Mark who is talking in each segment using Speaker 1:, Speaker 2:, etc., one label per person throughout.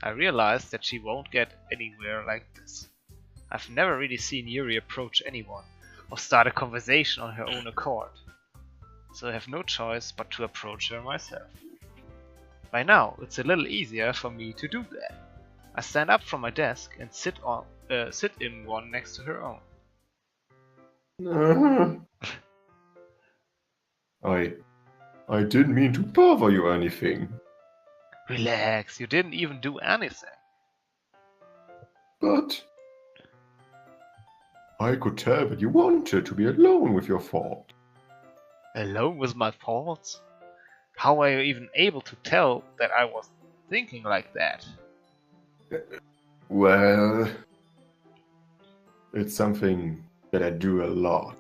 Speaker 1: I realized that she won't get anywhere like this. I've never really seen Yuri approach anyone or start a conversation on her own accord, so I have no choice but to approach her myself. By now, it's a little easier for me to do that. I stand up from my desk and sit in one next to her own.
Speaker 2: I didn't mean to bother you or anything.
Speaker 1: Relax, you didn't even do anything.
Speaker 2: But I could tell that you wanted to be alone with your thoughts.
Speaker 1: Alone with my thoughts? How are you even able to tell that I was thinking like that?
Speaker 2: Well, it's something that I do a lot.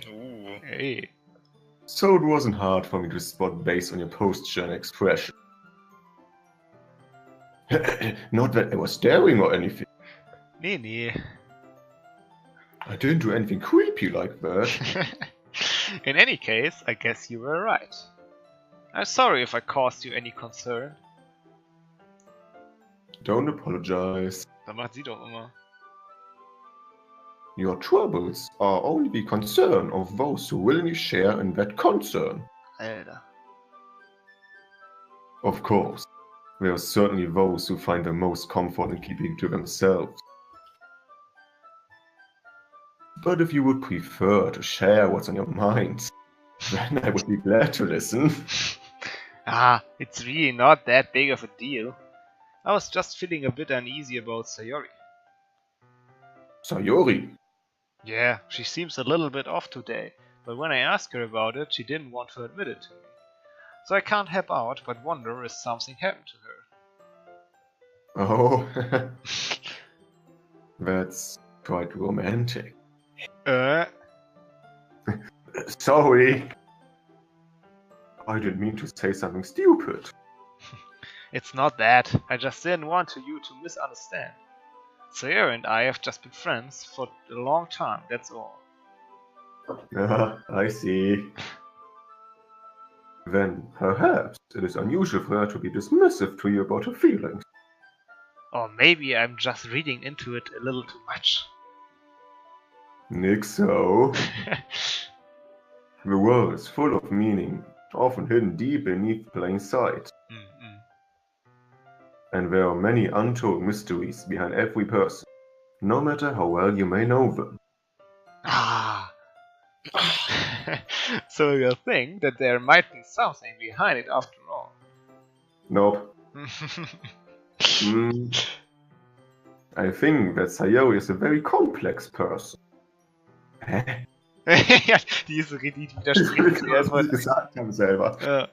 Speaker 1: Ooh. Hey.
Speaker 2: So it wasn't hard for me to spot based on your posture and expression. Not that I was staring or anything.
Speaker 1: Nee.
Speaker 2: I didn't do anything creepy like that.
Speaker 1: In any case, I guess you were right. I'm sorry if I caused you any concern.
Speaker 2: Don't apologize.
Speaker 1: Das macht sie doch immer.
Speaker 2: Your troubles are only the concern of those who willingly share in that concern.
Speaker 1: Alter.
Speaker 2: Of course, there are certainly those who find the most comfort in keeping to themselves. But if you would prefer to share what's on your mind, then I would be glad to listen.
Speaker 1: It's really not that big of a deal. I was just feeling a bit uneasy about Sayori.
Speaker 2: Sayori?
Speaker 1: Yeah, she seems a little bit off today, but when I asked her about it, she didn't want to admit it to me. So I can't help out but wonder if something happened to her.
Speaker 2: Oh, that's quite romantic. Sorry. I didn't mean to say something stupid.
Speaker 1: It's not that. I just didn't want you to misunderstand. Sayori and I have just been friends for a long time, that's all.
Speaker 2: I see. Then perhaps it is unusual for her to be dismissive to you about her feelings.
Speaker 1: Or maybe I'm just reading into it a little too much.
Speaker 2: Nick, so? The world is full of meaning, often hidden deep beneath plain sight. And there are many untold mysteries behind every person, no matter how well you may know them.
Speaker 1: So you think that there might be something behind it after all?
Speaker 2: Nope. I think that Sayori is a very complex person.
Speaker 1: Ja, diese widerspricht sich erstmal.
Speaker 2: gesagt haben selber.
Speaker 1: Ja.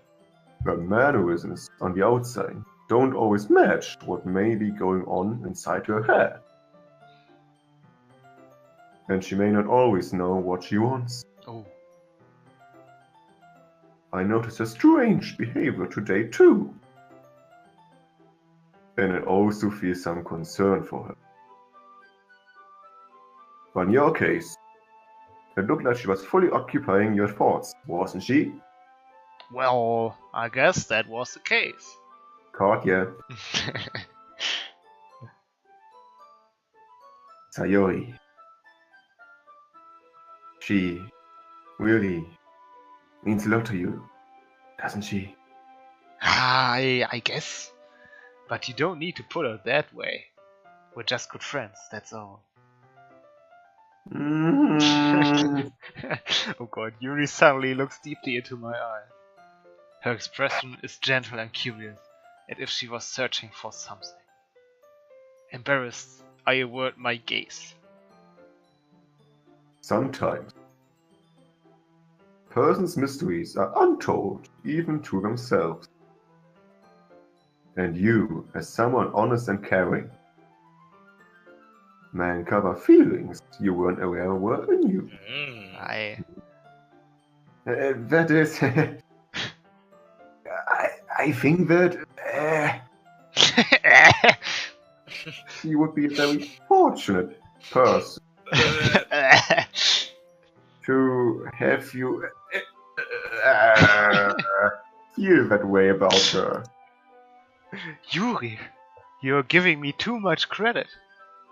Speaker 2: The mannerisms on the outside don't always match what may be going on inside her head. And she may not always know what she wants.
Speaker 1: Oh.
Speaker 2: I noticed her strange behavior today too. And I also feel some concern for her. But in your case, it looked like she was fully occupying your thoughts, wasn't she?
Speaker 1: Well, I guess that was the case.
Speaker 2: Caught ya. Sayori. She really means a lot to you, doesn't she?
Speaker 1: I guess. But you don't need to put it that way. We're just good friends, that's all. Oh god, Yuri suddenly looks deeply into my eyes. Her expression is gentle and curious, as if she was searching for something. Embarrassed, I avert my gaze.
Speaker 2: Sometimes. Persons' mysteries are untold, even to themselves. And you, as someone honest and caring, may uncover feelings you weren't aware were in you. That is... I think that... she would be a very fortunate person to have you feel that way about her.
Speaker 1: Yuri, you're giving me too much credit.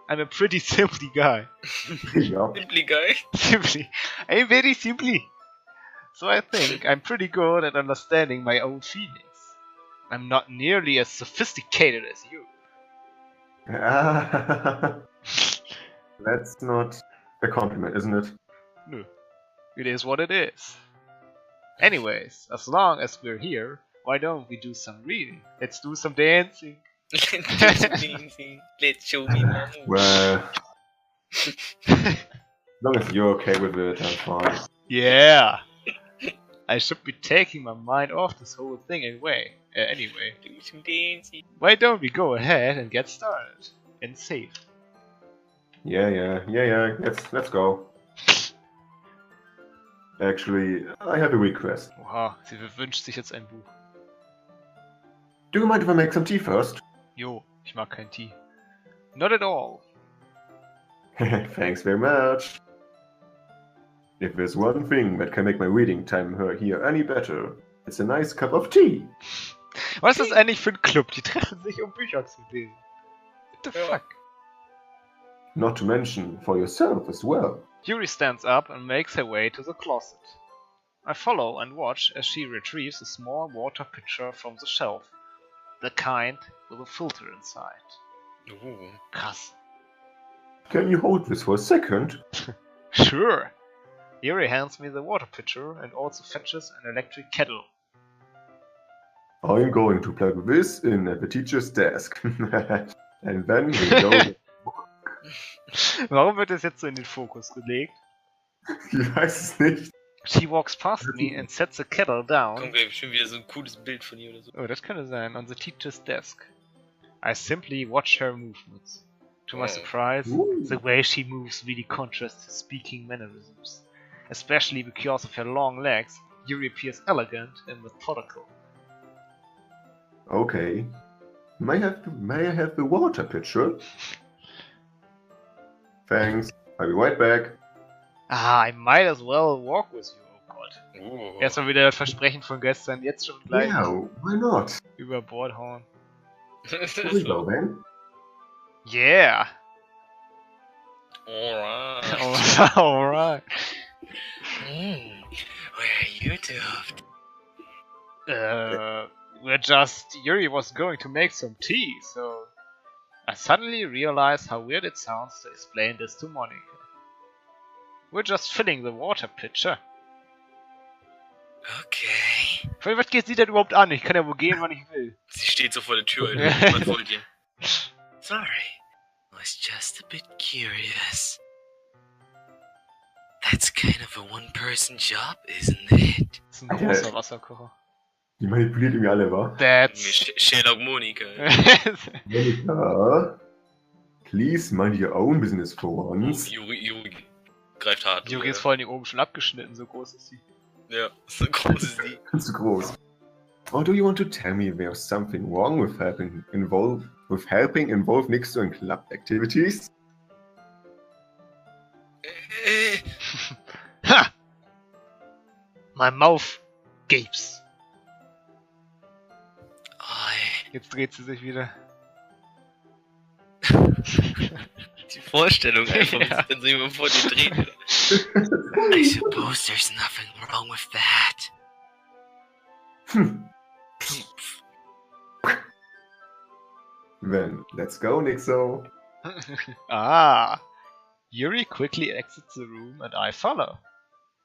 Speaker 1: I'm a pretty simply guy.
Speaker 2: Ja.
Speaker 3: Simply guy.
Speaker 1: Simply. I'm very simply. So I think I'm pretty good at understanding my own feelings. I'm not nearly as sophisticated as you.
Speaker 2: That's not a compliment, isn't it?
Speaker 1: No. It is what it is. Anyways, as long as we're here, why don't we do some reading? Let's do some dancing.
Speaker 3: Let's show me my moves.
Speaker 2: Well, as long as you're okay with it, I'm fine.
Speaker 1: Yeah! I should be taking my mind off this whole thing anyway.
Speaker 3: Do some dancing.
Speaker 1: Why don't we go ahead and get started? And save.
Speaker 2: Yeah. Let's go. Actually, I have a request.
Speaker 1: Oha, sie wünscht sich jetzt ein Buch.
Speaker 2: Do you mind if I make some tea first?
Speaker 1: Jo, ich mag kein Tee. Not at all.
Speaker 2: Thanks very much. If there's one thing that can make my reading time here any better, it's a nice cup of tea.
Speaker 1: Was ist das eigentlich für ein Club? Die treffen sich, um Bücher zu lesen. What the fuck?
Speaker 2: Not to mention for yourself as well.
Speaker 1: Yuri stands up and makes her way to the closet. I follow and watch as she retrieves a small water pitcher from the shelf. The kind with a filter inside.
Speaker 3: Ooh.
Speaker 1: Krass.
Speaker 2: Can you hold this for a second?
Speaker 1: Sure. Yuri hands me the water pitcher and also fetches an electric kettle.
Speaker 2: I'm going to plug this in at the teacher's desk. And then we go...
Speaker 1: Warum wird das jetzt so in den Fokus gelegt?
Speaker 2: Ich weiß es nicht.
Speaker 1: She walks past me and sets the kettle down.
Speaker 3: Kommt gleich bestimmt wieder so ein cooles Bild von ihr oder so.
Speaker 1: Oh, das könnte sein. On the teacher's desk. I simply watch her movements. To my surprise,
Speaker 2: Ooh.
Speaker 1: the way she moves really contrasts to speaking mannerisms. Especially because of her long legs, Yuri appears elegant and methodical.
Speaker 2: Okay. May I have the water pitcher? Thanks. I'll be right back.
Speaker 1: Ah, I might as well walk with you, oh Gott.
Speaker 3: Oh.
Speaker 1: Erstmal wieder das Versprechen von gestern, jetzt schon gleich
Speaker 2: Yeah, why not?
Speaker 1: über Bord hauen.
Speaker 2: Here we go then.
Speaker 1: Yeah!
Speaker 3: Alright.
Speaker 1: Alright.
Speaker 3: Where are you two?
Speaker 1: Yuri was going to make some tea, so I suddenly realized how weird it sounds to explain this to Monika. We're just filling the water pitcher.
Speaker 3: Okay.
Speaker 1: Was geht sie denn überhaupt an? Ich kann ja wohl gehen, wann ich will.
Speaker 3: Sie steht so vor der Tür, Alter. Was wollt ihr? Sorry. I was just a bit curious. That's kind of a one-person job, isn't it?
Speaker 1: Das ist ein großer Wasserkocher.
Speaker 2: Die manipuliert irgendwie alle, wa?
Speaker 1: That's...
Speaker 3: Sherlock Monika.
Speaker 2: Monika, please mind your own business for once.
Speaker 3: Yuri greift hart.
Speaker 1: Yuri ist vor allem oben schon abgeschnitten, so groß ist sie.
Speaker 3: Ja, so groß ist die.
Speaker 2: Zu groß. Or do you want to tell me there's something wrong with helping involve Nixo in club activities?
Speaker 1: Ha! My mouth gapes. Jetzt dreht sie sich wieder.
Speaker 3: Die Vorstellung einfach,
Speaker 1: Ja.
Speaker 3: wenn sie jemand vor dir dreht. I suppose there's nothing wrong with that.
Speaker 2: Then let's go, Nixo.
Speaker 1: Ah! Yuri quickly exits the room and I follow.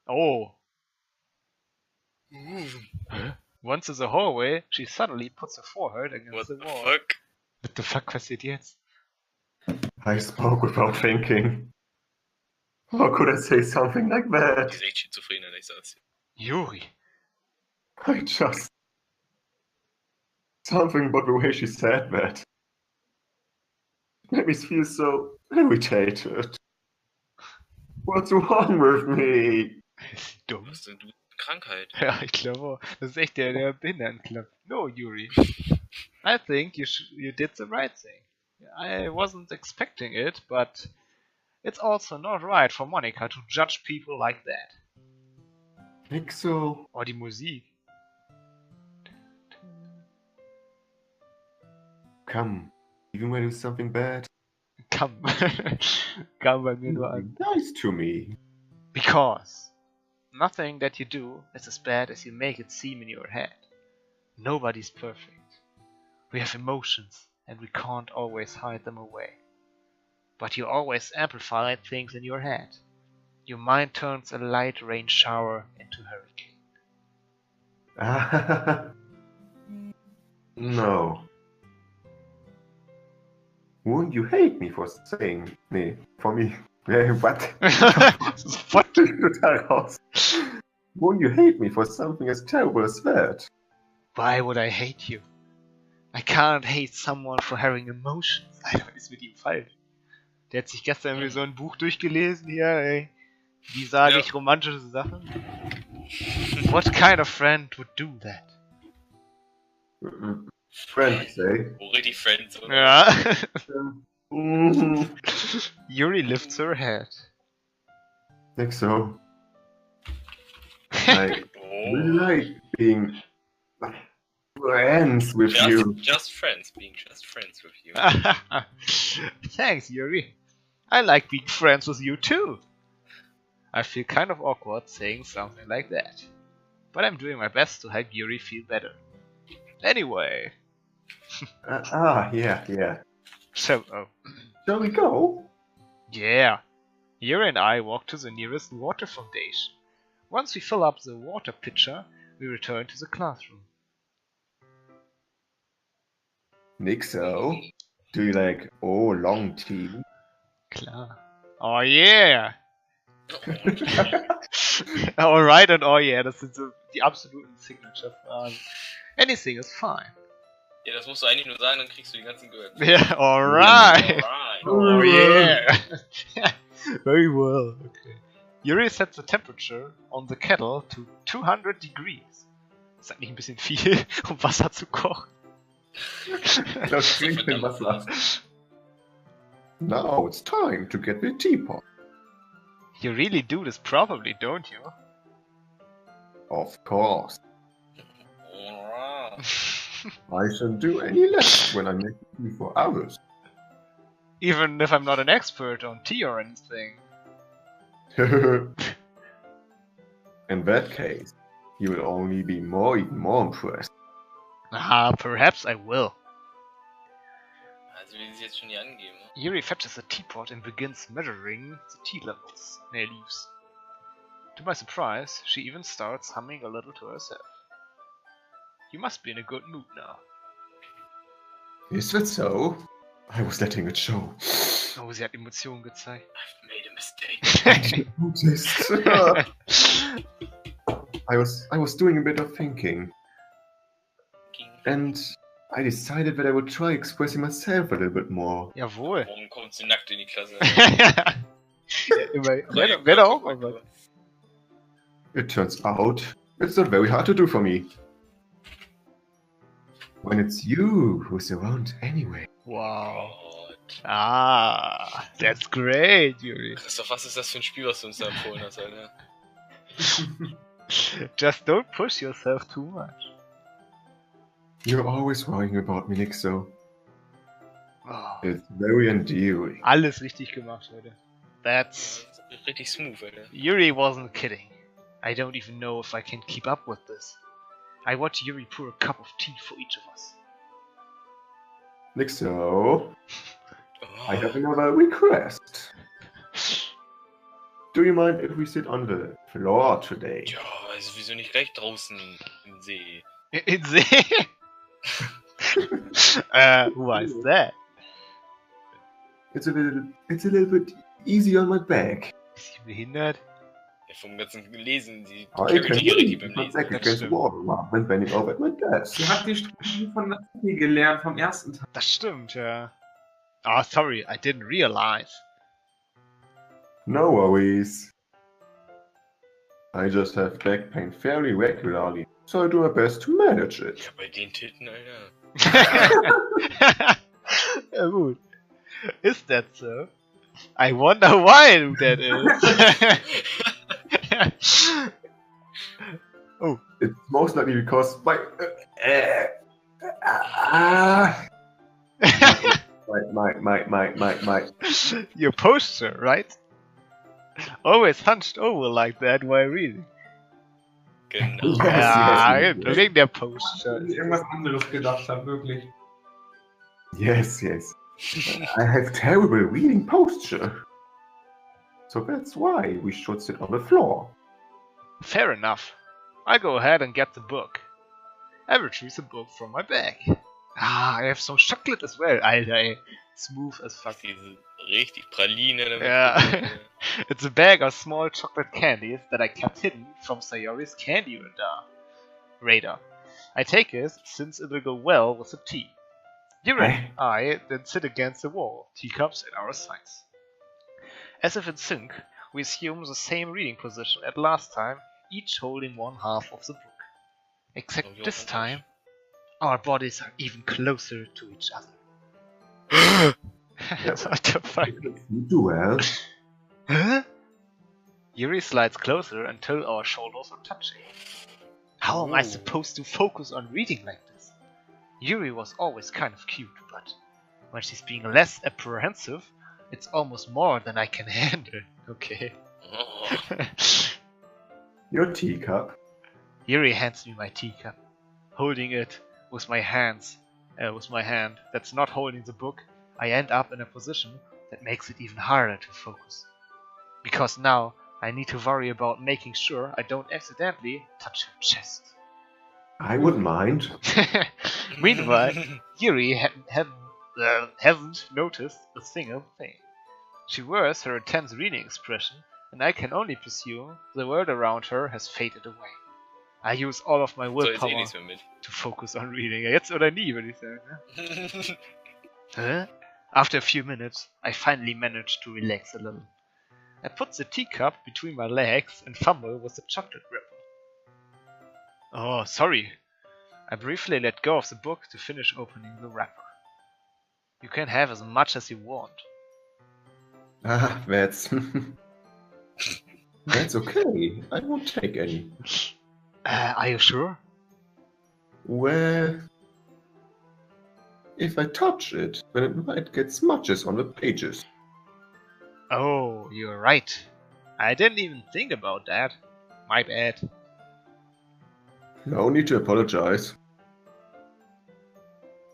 Speaker 1: Oh! Once in the hallway, she suddenly puts her forehead
Speaker 3: What
Speaker 1: against
Speaker 3: the
Speaker 1: the wall.
Speaker 3: fuck?
Speaker 1: What the fuck passiert jetzt?
Speaker 2: I spoke without thinking. How could I say something like
Speaker 3: Die
Speaker 2: that?
Speaker 3: ist echt schizophren, ich sag's dir.
Speaker 1: Yuri!
Speaker 2: I just... Something about the way she said that. Made me feel so irritated. What's wrong with me?
Speaker 1: Ist sie dumm?
Speaker 3: Was denn du? Krankheit.
Speaker 1: Ja, ich glaube, das ist echt der Behindertenclub. No, Yuri. I think you did the right thing. I wasn't expecting it, but it's also not right for Monika to judge people like that.
Speaker 2: Nixo.
Speaker 1: Oh, die Musik.
Speaker 2: come. Even when I do something bad,
Speaker 1: Komm. Komm bei mir
Speaker 2: you
Speaker 1: nur
Speaker 2: be
Speaker 1: an.
Speaker 2: nice to me.
Speaker 1: Because nothing that you do is as bad as you make it seem in your head. Nobody's perfect. We have emotions and we can't always hide them away. But you always amplify things in your head. Your mind turns a light rain shower into hurricane.
Speaker 2: No. Won't you hate me for saying... Nee, for me. What?
Speaker 1: What?
Speaker 2: Total raus. Won't you hate me for something as terrible as that?
Speaker 1: Why would I hate you? I can't hate someone for having emotions. Alter, was ist mit ihm falsch? Der hat sich gestern irgendwie so ein Buch durchgelesen hier, ey. Wie sage ich romantische Sachen? What kind of friend would do that?
Speaker 2: Friends, eh?
Speaker 3: Already friends, oder?
Speaker 1: Ja.
Speaker 2: Mhm.
Speaker 1: Yuri lifts her head.
Speaker 2: Think so. I really
Speaker 3: Oh.
Speaker 2: like being friends with you.
Speaker 3: Just friends, being just friends with you.
Speaker 1: Thanks, Yuri. I like being friends with you too. I feel kind of awkward saying something like that. But I'm doing my best to help Yuri feel better. Anyway.
Speaker 2: Yeah.
Speaker 1: So,
Speaker 2: Shall we go?
Speaker 1: yeah. Yuri and I walk to the nearest water fountain. Once we fill up the water pitcher, we return to the classroom.
Speaker 2: Nick, so? Do you like long tea?
Speaker 1: Klar. Oh yeah! Alright und oh yeah, das sind so die absoluten Signature-Phrasen. Anything is fine.
Speaker 3: Ja, das musst du eigentlich nur sagen, dann kriegst du die ganzen gehört.
Speaker 1: Yeah, alright!
Speaker 3: Alright.
Speaker 1: Oh yeah! Very well, okay. Yuri sets the temperature on the kettle to 200 degrees. Ist das nicht ein bisschen viel, um Wasser zu kochen?
Speaker 2: Das klingt wie Wasser. Now it's time to get the teapot.
Speaker 1: You really do this properly, don't you?
Speaker 2: Of course.
Speaker 3: Alright.
Speaker 2: I shouldn't do any less when I make tea for others.
Speaker 1: Even if I'm not an expert on tea or anything.
Speaker 2: In that case, you will only be even more impressed.
Speaker 1: Ah, perhaps I will.
Speaker 3: Also wie sie es jetzt schon hier angeben. Ne?
Speaker 1: Yuri fetches a teapot and begins measuring the tea levels. Leaves. To my surprise, she even starts humming a little to herself. You must be in a good mood now.
Speaker 2: Is that so? I was letting it show.
Speaker 1: Oh, sie hat Emotionen gezeigt.
Speaker 3: I've made a mistake.
Speaker 2: I didn't notice. I was doing a bit of thinking, and I decided that I would try expressing myself a little bit more.
Speaker 1: Jawohl.
Speaker 3: Warum kommt sie nackt in die Klasse?
Speaker 1: Wäre auch mal was.
Speaker 2: It turns out it's not very hard to do for me. When it's you who's around anyway.
Speaker 1: Wow.
Speaker 3: Gott.
Speaker 1: Ah, that's great, Yuri.
Speaker 3: Christoph, was ist das für ein Spiel, was du uns da empfohlen hast, Alter?
Speaker 1: Just don't push yourself too much.
Speaker 2: You're always worrying about me, Nick, so
Speaker 1: Oh,
Speaker 2: it's very endearing.
Speaker 1: alles richtig gemacht, Leute. That's...
Speaker 3: Richtig smooth, Alter.
Speaker 1: Yuri wasn't kidding. I don't even know if I can keep up with this. I watch Yuri pour a cup of tea for each of us.
Speaker 2: Nick, so I
Speaker 3: Oh.
Speaker 2: have another request. Do you mind if we sit on the floor today?
Speaker 3: Ja, also wieso nicht gleich draußen im See?
Speaker 1: In See? Why is that?
Speaker 2: It's a little bit easy on my back.
Speaker 1: Ist sie behindert?
Speaker 3: Ja, vom ganzen Lesen, die
Speaker 2: I
Speaker 3: carryt
Speaker 2: can
Speaker 3: die richtig
Speaker 2: lean
Speaker 3: beim
Speaker 2: my
Speaker 3: Lesen.
Speaker 2: back
Speaker 1: Das
Speaker 2: against the
Speaker 1: stimmt.
Speaker 2: wall rather than bending over at my desk.
Speaker 4: Ihr habt die Strategie von Nazi gelernt vom ersten Tag.
Speaker 1: Das stimmt, ja. Oh, sorry, I didn't realize.
Speaker 2: No worries. I just have back pain fairly regularly, so I do my best to manage
Speaker 3: Ja,
Speaker 2: it.
Speaker 3: bei den Titten, Alter.
Speaker 1: Ja gut. Is that so? I wonder why that is. Oh,
Speaker 2: It's most likely because my My.
Speaker 1: Your posture, right? Always hunched over like that while reading.
Speaker 3: Genau.
Speaker 2: Yes,
Speaker 1: Wegen der Posture.
Speaker 4: Ich irgendwas anderes gedacht habe, wirklich.
Speaker 2: Yes. I have terrible reading posture. So that's why we should sit on the floor.
Speaker 1: Fair enough. I'll go ahead and get the book. I retrieve the book from my bag. I have some chocolate as well, Alter, ey. Smooth as fuck.
Speaker 3: Diese richtig Praline. damit
Speaker 1: Yeah.
Speaker 3: drin.
Speaker 1: It's a bag of small chocolate candies that I kept hidden from Sayori's candy radar. I take it since it will go well with the tea. Yuri and I then sit against the wall, teacups at our sides. As if in sync, we assume the same reading position as last time, each holding one half of the book. Except
Speaker 3: Oh,
Speaker 1: this
Speaker 3: Johann.
Speaker 1: time, our bodies are even closer to each other. What the fuck?
Speaker 2: You do well.
Speaker 1: Huh? Yuri slides closer until our shoulders are touching. How am I
Speaker 3: Ooh.
Speaker 1: supposed to focus on reading like this? Yuri was always kind of cute, but when she's being less apprehensive, it's almost more than I can handle. Okay.
Speaker 3: Oh.
Speaker 2: Your teacup.
Speaker 1: Yuri hands me my teacup, holding it with my hand that's not holding the book. I end up in a position that makes it even harder to focus. Because now I need to worry about making sure I don't accidentally touch her chest.
Speaker 2: I wouldn't mind.
Speaker 1: Meanwhile, Yuri hasn't noticed a single thing. She wears her intense reading expression, and I can only presume the world around her has faded away. I use all of my
Speaker 3: So, jetzt eh
Speaker 1: willpower
Speaker 3: nichts mehr mit.
Speaker 1: to focus on reading. Jetzt oder nie, würde ich sagen. Ne? Huh? After a few minutes, I finally manage to relax a little. I put the teacup between my legs and fumble with the chocolate wrapper. Oh, sorry. I briefly let go of the book to finish opening the wrapper. You can have as much as you want.
Speaker 2: Ah, that's okay. I won't take any.
Speaker 1: Are you sure?
Speaker 2: Well, if I touch it, then it might get smudges on the pages.
Speaker 1: Oh, you're right. I didn't even think about that. My bad.
Speaker 2: No need to apologize.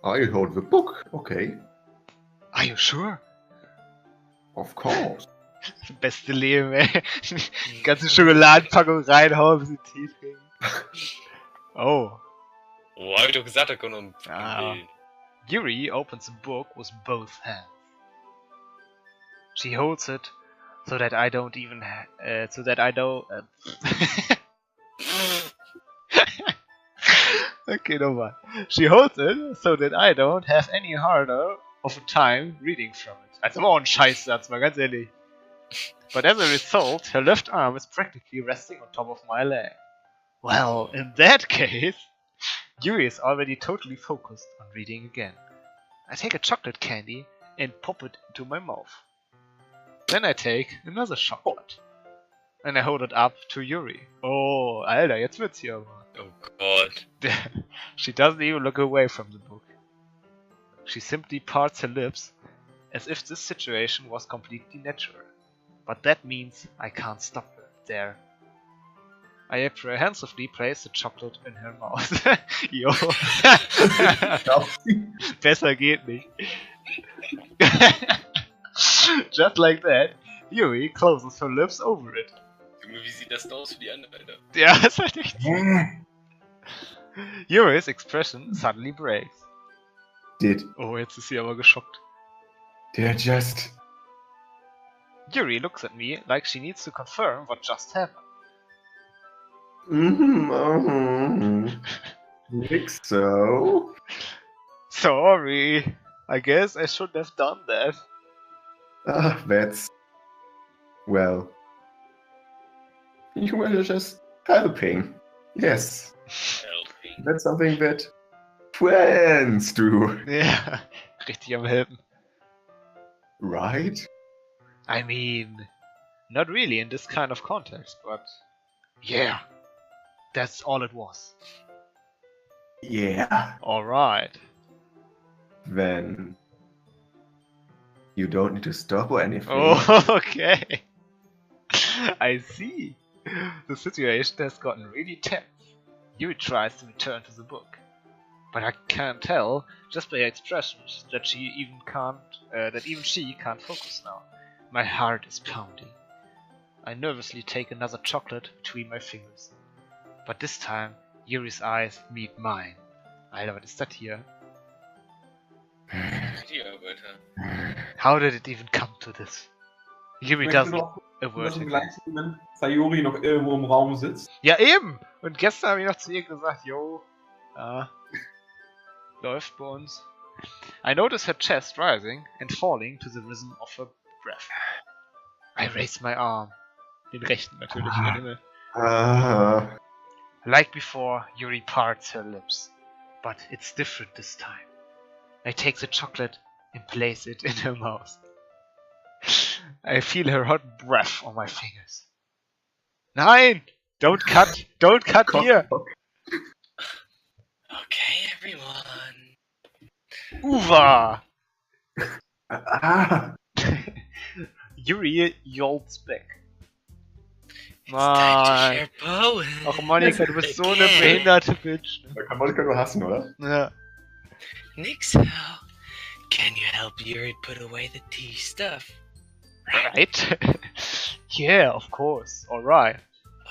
Speaker 2: I'll hold the book, okay?
Speaker 1: Are you sure?
Speaker 2: Of course.
Speaker 1: Beste Leben, ey. Die ganze Schokoladenpackung reinhauen, bis sie Tee trinken. Oh.
Speaker 3: Oh, hab ich doch gesagt, da kommt noch ein
Speaker 1: Ah.
Speaker 3: Bild.
Speaker 1: Yuri opens the book with both hands. She holds it so that I don't even Okay, nochmal. She holds it so that I don't have any harder of a time reading from it. Also war auch ein Scheißsatz, mal ganz ehrlich. But as a result, her left arm is practically resting on top of my leg. Well, in that case, Yuri is already totally focused on reading again. I take a chocolate candy and pop it into my mouth. Then I take another chocolate. And I hold it up to Yuri. Oh, Alter, jetzt wird's hier aber.
Speaker 3: Oh Gott.
Speaker 1: She doesn't even look away from the book. She simply parts her lips as if this situation was completely natural. But that means I can't stop her there. I apprehensively place the chocolate in her mouth. Yo. Besser geht nicht. Just like that, Yuri closes her lips over it.
Speaker 3: Junge, wie sieht das denn aus für die anderen, Alter?
Speaker 1: Ja, ist halt echt. Yuri's expression suddenly breaks. Oh, jetzt ist sie aber geschockt.
Speaker 2: Did I just...
Speaker 1: Yuri looks at me like she needs to confirm what just happened.
Speaker 2: Think so?
Speaker 1: Sorry. I guess I shouldn't have done that.
Speaker 2: Ah, that's... Well... You were just helping. Yes.
Speaker 3: Helping.
Speaker 2: That's something that friends do.
Speaker 1: Ja, richtig am Helfen.
Speaker 2: Right?
Speaker 1: I mean, not really in this kind of context, but yeah, that's all it was.
Speaker 2: Yeah.
Speaker 1: Alright.
Speaker 2: then you don't need to stop or anything.
Speaker 1: Oh, okay. I see. The situation has gotten really tense. Yuri tries to return to the book, but I can't tell just by her expressions that even she can't focus now. My heart is pounding. I nervously take another chocolate between my fingers, but this time Yuri's eyes meet mine. Alter, was ist das hier? How did it even come to this? Yuri doesn't a word again.
Speaker 4: Wenn Sayori noch irgendwo im Raum sitzt.
Speaker 1: Ja, eben! Und gestern habe ich noch zu ihr gesagt, yo, läuft bei uns. I notice her chest rising and falling to the rhythm of her breath. I raise my arm. Den rechten natürlich, in den Himmel. Like before, Yuri parts her lips. But it's different this time. I take the chocolate and place it in her mouth. I feel her hot breath on my fingers. Nein! Don't cut here!
Speaker 3: Okay, everyone.
Speaker 1: Uva!
Speaker 2: Ah,
Speaker 1: Yuri yells back.
Speaker 3: It's time to
Speaker 1: Mann!
Speaker 3: share poem.
Speaker 1: Ach Monika, du bist so eine behinderte Bitch.
Speaker 2: da kann Monika nur hassen, oder?
Speaker 1: Ja.
Speaker 3: Nixo, can you help Yuri put away the tea stuff?
Speaker 1: Right? Yeah, of course. Alright.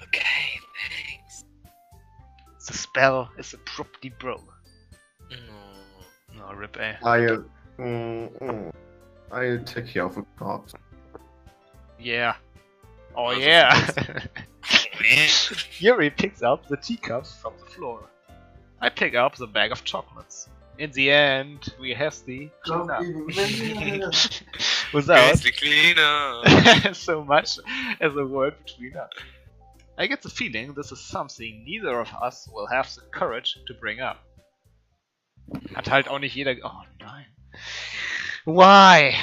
Speaker 3: Okay, thanks.
Speaker 1: The spell is abruptly broke.
Speaker 3: No.
Speaker 1: No, rip, eh.
Speaker 2: I'll take care of the corpse.
Speaker 1: Yeah. Oh
Speaker 3: Also
Speaker 1: yeah!
Speaker 3: Man.
Speaker 1: Yuri picks up the teacups from the floor. I pick up the bag of chocolates. In the end, we have the clean up. Without
Speaker 3: Where's the cleaner?
Speaker 1: so much as a word between us. I get the feeling this is something neither of us will have the courage to bring up. Hat halt auch nicht jeder... Oh nein. Why?